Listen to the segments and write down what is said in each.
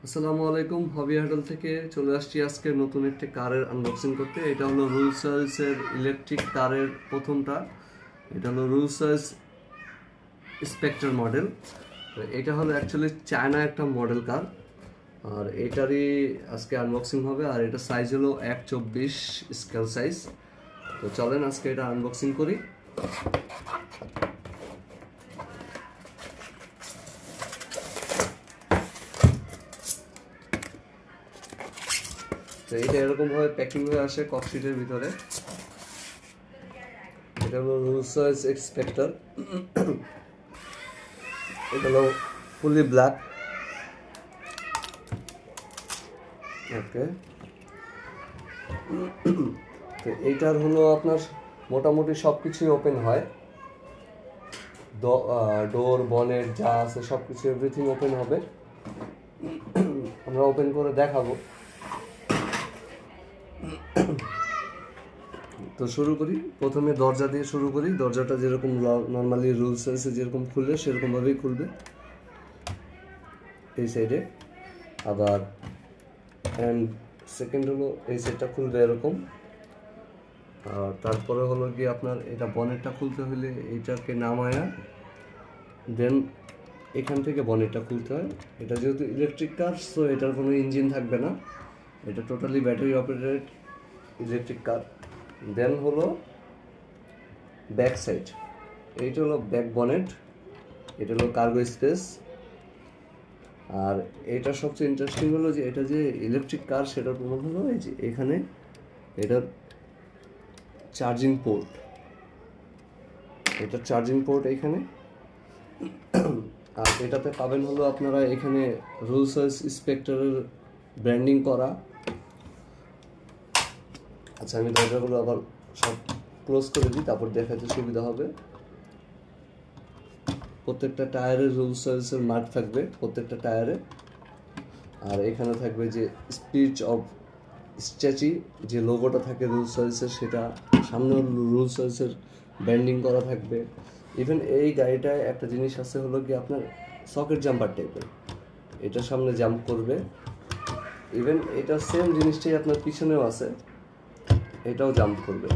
আসসালামু আলাইকুম। হবি হাডল থেকে চলে আসছি আজকে নতুন একটি কারের আনবক্সিং করতে। এটা হলো রোলস রয়েসের ইলেকট্রিক কারের প্রথমটা। এটা হলো রোলস রয়েস স্পেক্ট্রাল মডেল। এটা হলো অ্যাকচুয়ালি চায়না একটা মডেল কার, আর এটারই আজকে আনবক্সিং হবে। আর এটা সাইজ হলো 1/24 স্কেল সাইজ। তো চলেন আজকে এটা আনবক্সিং করি। তো এটা এরকম ভাবে প্যাকিং হয়ে আসে ককশিটের ভিতরে। এটা হলো রোলস রয়েস স্পেক্ট্রাল। এটা হলো ফুলি ব্ল্যাক। ওকে, তো এইটার হলো আপনার মোটামুটি সব কিছুই ওপেন হয়। ডোর বনেট যা আছে সব কিছু এভরিথিং ওপেন হবে। আমরা ওপেন করে দেখাবো। তো শুরু করি, প্রথমে দরজা দিয়ে শুরু করি। দরজাটা যেরকম নর্মালি রুলস আছে যেরকম খুলবে সেরকমভাবেই খুলবে এই সাইডে। আবার অ্যান্ড সেকেন্ড হলো এই সাইডটা খুলবে এরকম। আর তারপরে হলো গিয়ে আপনার এটা বনেটটা খুলতে হলে এইটাকে নামায়া দেন এখান থেকে বনেটটা খুলতে হয়। এটা যেহেতু ইলেকট্রিক কার, সো এটার কোনো ইঞ্জিন থাকবে না, এটা totally battery operated electric car. Then হলো ব্যাক সাইড, এইটা হলো ব্যাক বনেট, এটা হলো কার্গো স্পেস। আর এটা সবচেয়ে ইন্টারেস্টিং হলো যে এটা যে ইলেকট্রিক কার সেটার প্রমাণ হলো এই যে এখানে এটার চার্জিং পোর্ট, এটা চার্জিং পোর্ট এখানে। আর এটাতে পাবেন হলো আপনারা এখানে রোলস রয়েস স্পেক্ট্রালের ব্র্যান্ডিং করা। আচ্ছা, আমি দরজাগুলো আবার সব ক্লোজ করে দিই, তারপর দেখাতে সুবিধা হবে। প্রত্যেকটা টায়ারে রোলস রয়েসের মার্ক থাকবে প্রত্যেকটা টায়ারে। আর এখানে থাকবে যে স্পিচ অফ স্ট্যাচি, যে লোগোটা থাকে রোলস রয়েসের, সেটা সামনে রোলস রয়েসের ব্র্যান্ডিং করা থাকবে। ইভেন এই গাড়িটায় একটা জিনিস আছে হলো কি আপনার সকেট জাম্পার টাইপের, এটার সামনে জাম্প করবে। ইভেন এটা সেম জিনিসটাই আপনার পিছনেও আছে, এটাও জাম্প করবে।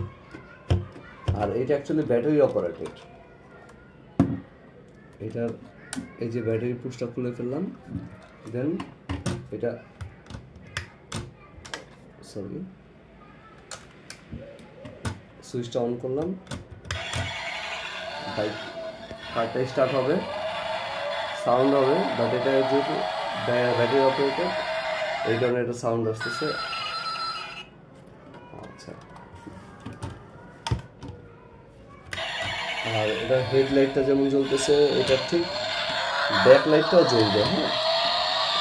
আর এটা অ্যাকচুয়ালি ব্যাটারি অপারেটেড। এটার এই যে ব্যাটারি পুশটা খুলে ফেললাম, দেন এটা সুইচটা অন করলাম, বাইক কারটা স্টার্ট হবে, সাউন্ড হবে। বাট এটা যেহেতু ব্যাটারি অপারেটেড এই কারণে এটা সাউন্ড আসতেছে। আচ্ছা, আর এটা হেডলাইটটা যেমন জ্বলতেছে, এটা ঠিক ব্যাক লাইটটাও জ্বলবে। হ্যাঁ,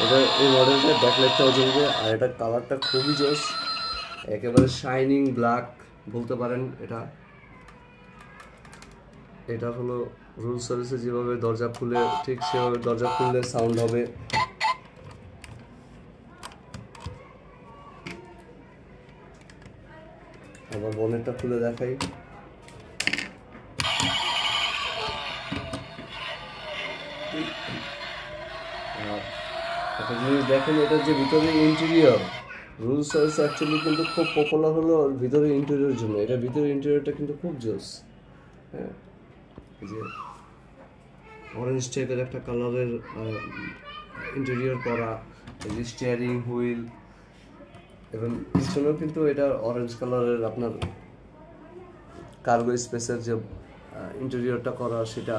এটা এই মডেলটার ব্যাক লাইটটাও জ্বলবে। আর এটা কালারটা খুবই জোস, একেবারে শাইনিং ব্ল্যাক বলতে পারেন। এটা হলো রুলস সার্ভিসে যেভাবে দরজা খুলে ঠিক সেভাবে দরজা খুললে সাউন্ড হবে। আবার বনেটটা খুলে দেখাই। একটা জিনিস দেখেন, এটার যে ভিতরে ইন্টেরিয়র, রুলস সার্ভিস অ্যাকচুয়ালি কিন্তু খুব পপুলার হলো ভিতরে ইন্টেরিয়র জন্য। এটা ভিতরে ইন্টেরিয়রটা কিন্তু খুব জোস। হ্যাঁ, যে অরেঞ্জ টাইপের একটা কালারের ইন্টেরিয়র করা, এই যে স্টিয়ারিং হুইল, এবং পিছনেও কিন্তু এটা অরেঞ্জ কালারের আপনার কার্গো স্পেসের যে ইন্টেরিয়রটা করা সেটা।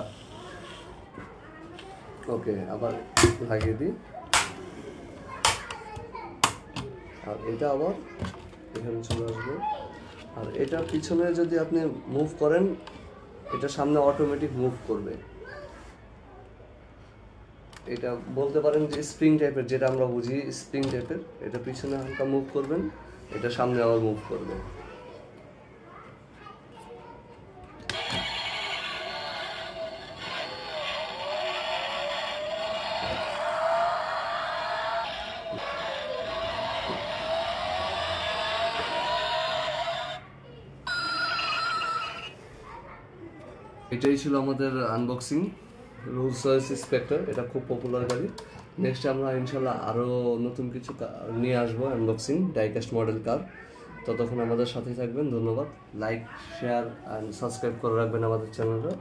ওকে, আবার লাগিয়ে দিই। আর এটা আবার এখানে চলে আসবে। আর এটা পিছনে যদি আপনি মুভ করেন, এটা সামনে অটোমেটিক মুভ করবে। এটা বলতে পারেন যে স্প্রিং টাইপের, যেটা আমরা বুঝি স্প্রিং টাইপের। এটা পিছনে হালকা মুভ করবেন, এটা সামনে আবার মুভ করবে। এটাই ছিল আমাদের আনবক্সিং রোলস রয়েস স্পেক্ট্রাল। এটা খুব পপুলার গাড়ি। নেক্সট আমরা ইনশাল্লাহ আরও নতুন কিছু নিয়ে আসবো, আনবক্সিং ডাইকাস্ট মডেল কার। ততক্ষণ আমাদের সাথেই থাকবেন। ধন্যবাদ। লাইক, শেয়ার অ্যান্ড সাবস্ক্রাইব করে রাখবেন আমাদের চ্যানেলটা।